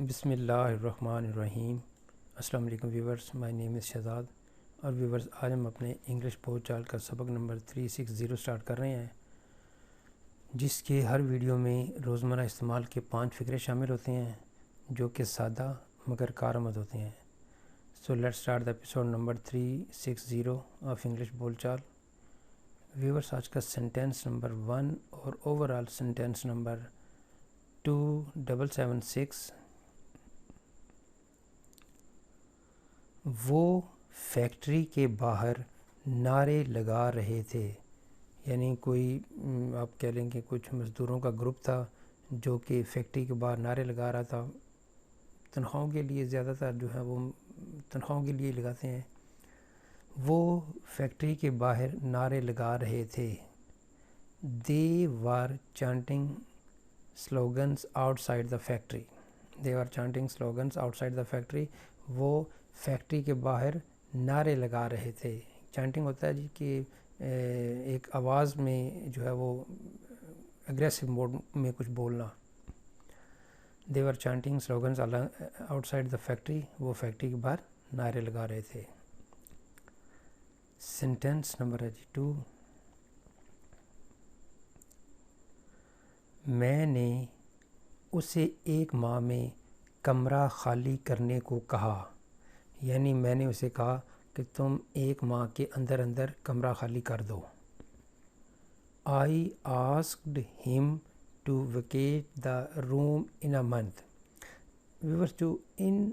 बिस्मिल्लाहिर्रहमानिर्रहीम। अस्सलाम वालेकुम viewers, my name is Shahzad. और व्यूवर्स, आज हम अपने इंग्लिश बोलचाल का सबक नंबर 360 स्टार्ट कर रहे हैं, जिसके हर वीडियो में रोज़मर्रा इस्तेमाल के 5 फ़िक्रे शामिल होते हैं जो कि सादा मगर कारआमद होते हैं। So let's start the episode number 360 of English बोलचाल। व्यूवर्स, आज का सेंटेंस नंबर 1 और ओवरऑल सेंटेंस नंबर 2776। वो फैक्ट्री के बाहर नारे लगा रहे थे। यानी कोई आप कह लेंगे कुछ मज़दूरों का ग्रुप था जो कि फैक्ट्री के बाहर नारे लगा रहा था। तनख्वाहों के लिए ज़्यादातर जो है वो तनख्वाहों के लिए लगाते हैं। वो फैक्ट्री के बाहर नारे लगा रहे थे। They were chanting slogans outside the factory. They were chanting slogans outside the factory. वो फैक्ट्री के बाहर नारे लगा रहे थे। चैंटिंग होता है जी कि एक आवाज़ में जो है वो एग्रेसिव मोड में कुछ बोलना। They were chanting slogans outside the factory. वो फैक्ट्री के बाहर नारे लगा रहे थे। सेंटेंस नंबर है जी 2। मैंने उसे 1 माह में कमरा खाली करने को कहा। यानी मैंने उसे कहा कि तुम 1 माह के अंदर अंदर कमरा खाली कर दो। I asked him to vacate the room in a month. Viewers, जो इन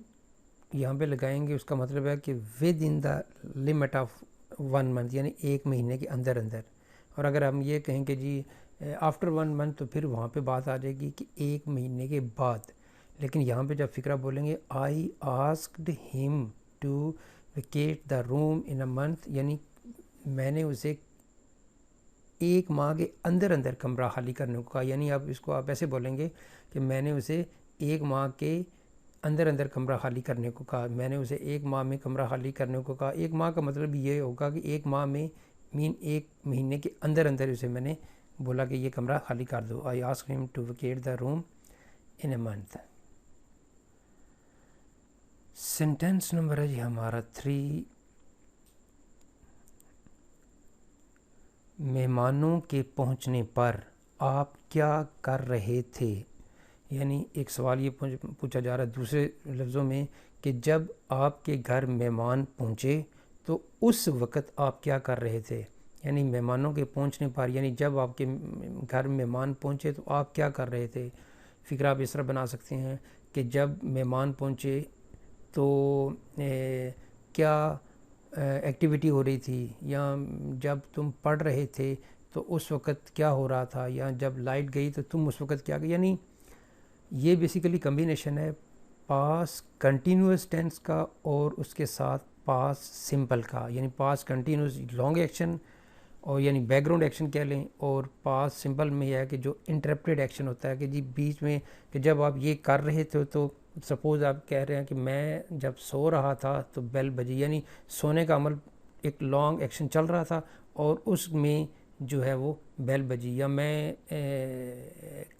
यहाँ पे लगाएंगे उसका मतलब है कि within the limit of 1 month, यानी 1 महीने के अंदर अंदर। और अगर हम ये कहें कि जी आफ्टर 1 मंथ, तो फिर वहाँ पे बात आ जाएगी कि 1 महीने के बाद। लेकिन यहाँ पे जब फ़िक्रा बोलेंगे I asked him to vacate the room in a month, यानी मैंने उसे 1 माह के अंदर अंदर कमरा खाली करने को कहा। यानी आप इसको आप ऐसे बोलेंगे कि मैंने उसे 1 माह के अंदर अंदर कमरा खाली करने को कहा। मैंने उसे 1 माह में कमरा खाली करने को कहा। 1 माह का मतलब ये होगा कि 1 माह में 1 महीने के अंदर अंदर उसे मैंने बोला कि ये कमरा खाली कर दो। I asked him to vacate the room in a month. Sentence number है जी हमारा 3। मेहमानों के पहुंचने पर आप क्या कर रहे थे। यानी एक सवाल ये पूछा जा रहा है दूसरे लफ्ज़ों में कि जब आपके घर मेहमान पहुंचे तो उस वक़्त आप क्या कर रहे थे। यानी मेहमानों के पहुंचने पर, यानी जब आपके घर मेहमान पहुंचे तो आप क्या कर रहे थे। फ़िक्रा आप इस तरह बना सकते हैं कि जब मेहमान पहुंचे तो क्या एक्टिविटी हो रही थी, या जब तुम पढ़ रहे थे तो उस वक़्त क्या हो रहा था, या जब लाइट गई तो तुम उस वक़्त क्या। यानी ये बेसिकली कम्बिनेशन है पास कंटिन्यूस टेंस का और उसके साथ पास सिंपल का। यानी पास कंटिन्यूस लॉन्ग एक्शन और यानी बैकग्राउंड एक्शन कह लें, और पास सिंपल में यह है कि जो इंटरप्टेड एक्शन होता है कि जी बीच में कि जब आप ये कर रहे थे तो सपोज़ आप कह रहे हैं कि मैं जब सो रहा था तो बेल बजी। यानी सोने का अमल एक लॉन्ग एक्शन चल रहा था और उसमें जो है वो बेल बजी। या मैं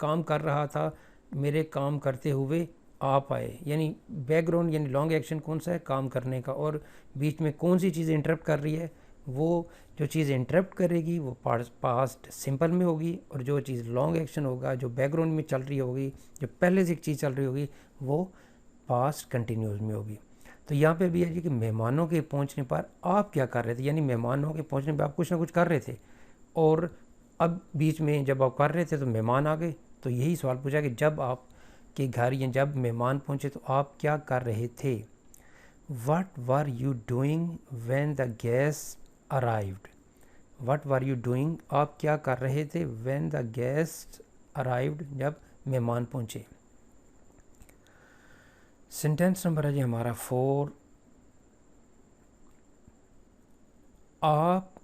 काम कर रहा था, मेरे काम करते हुए आप आए। यानी बैकग्राउंड यानी लॉन्ग एक्शन कौन सा है, काम करने का, और बीच में कौन सी चीज़ इंटरप्ट कर रही है, वो जो चीज़ इंटरप्ट करेगी वो पास्ट सिंपल में होगी, और जो चीज़ लॉन्ग एक्शन होगा जो बैकग्राउंड में चल रही होगी, जो पहले से एक चीज़ चल रही होगी, वो पास्ट कंटिन्यूस में होगी। तो यहाँ पे भी है जी कि मेहमानों के पहुँचने पर आप क्या कर रहे थे। यानी मेहमानों के पहुँचने पर आप कुछ ना कुछ कर रहे थे, और अब बीच में जब आप कर रहे थे तो मेहमान आ गए। तो यही सवाल पूछा कि जब आप के घर या जब मेहमान पहुँचे तो आप क्या कर रहे थे। What were you doing when the guests arrived? What were you doing? आप क्या कर रहे थे when the guests arrived? जब मेहमान पहुँचे। सेंटेंस नंबर है जी हमारा 4। आप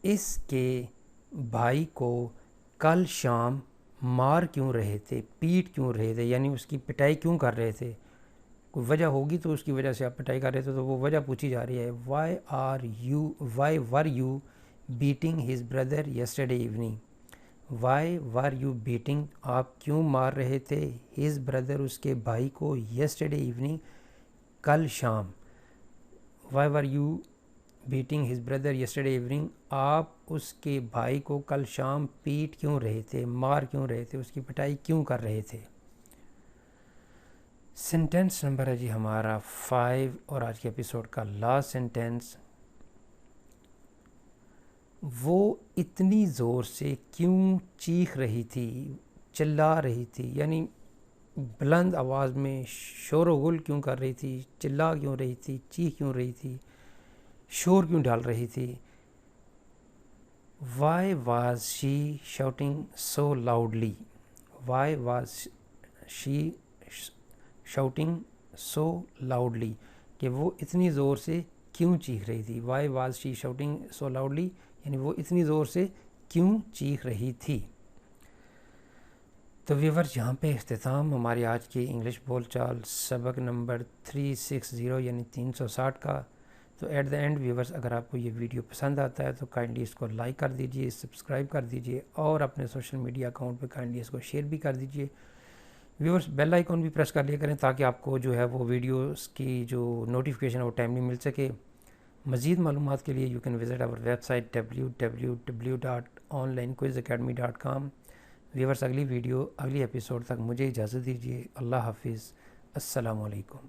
इसके भाई को कल शाम मार क्यों रहे थे, पीट क्यों रहे थे। यानी उसकी पिटाई क्यों कर रहे थे। कोई वजह होगी तो उसकी वजह से आप पिटाई कर रहे थे, तो वो वजह पूछी जा रही है। Why were you beating his brother yesterday evening. Why were you beating, आप क्यों मार रहे थे हिज ब्रदर, उसके भाई को, येस्टरडे इवनिंग, कल शाम। Why were you beating his brother yesterday evening, आप उसके भाई को कल शाम पीट क्यों रहे थे, मार क्यों रहे थे, उसकी पिटाई क्यों कर रहे थे। सेंटेंस नंबर है जी हमारा 5 और आज के एपिसोड का लास्ट सेंटेंस। वो इतनी ज़ोर से क्यों चीख रही थी, चिल्ला रही थी, यानी बुलंद आवाज़ में शोर व गुल क्यों कर रही थी, चिल्ला क्यों रही थी, चीख क्यों रही थी, शोर क्यों डाल रही थी। Why was she shouting so loudly, why was she shouting so loudly, कि वो इतनी ज़ोर से क्यों चीख रही थी। Why was she shouting so loudly, यानी वो इतनी ज़ोर से क्यों चीख रही थी। तो व्यूअर्स, यहाँ पे इख्तिताम हमारी आज की इंग्लिश बोलचाल सबक नंबर 360 यानी 360 का। तो एट द एंड व्यूअर्स, अगर आपको ये वीडियो पसंद आता है तो काइंडली इसको लाइक कर दीजिए, सब्सक्राइब कर दीजिए और अपने सोशल मीडिया अकाउंट पे काइंडली इसको शेयर भी कर दीजिए। व्यूअर्स, बेल आइकॉन भी प्रेस कर लिया करें ताकि आपको जो है वो वीडियोस की जो नोटिफिकेशन है वो टाइमली मिल सके। मज़ीद मालूमात के लिए you can visit our website www.onlinequizacademy.com। Viewers, अगली वीडियो अगली एपिसोड तक मुझे इजाज़त दीजिए। अल्लाह हाफिज़, अस्सलामु अलैकुम।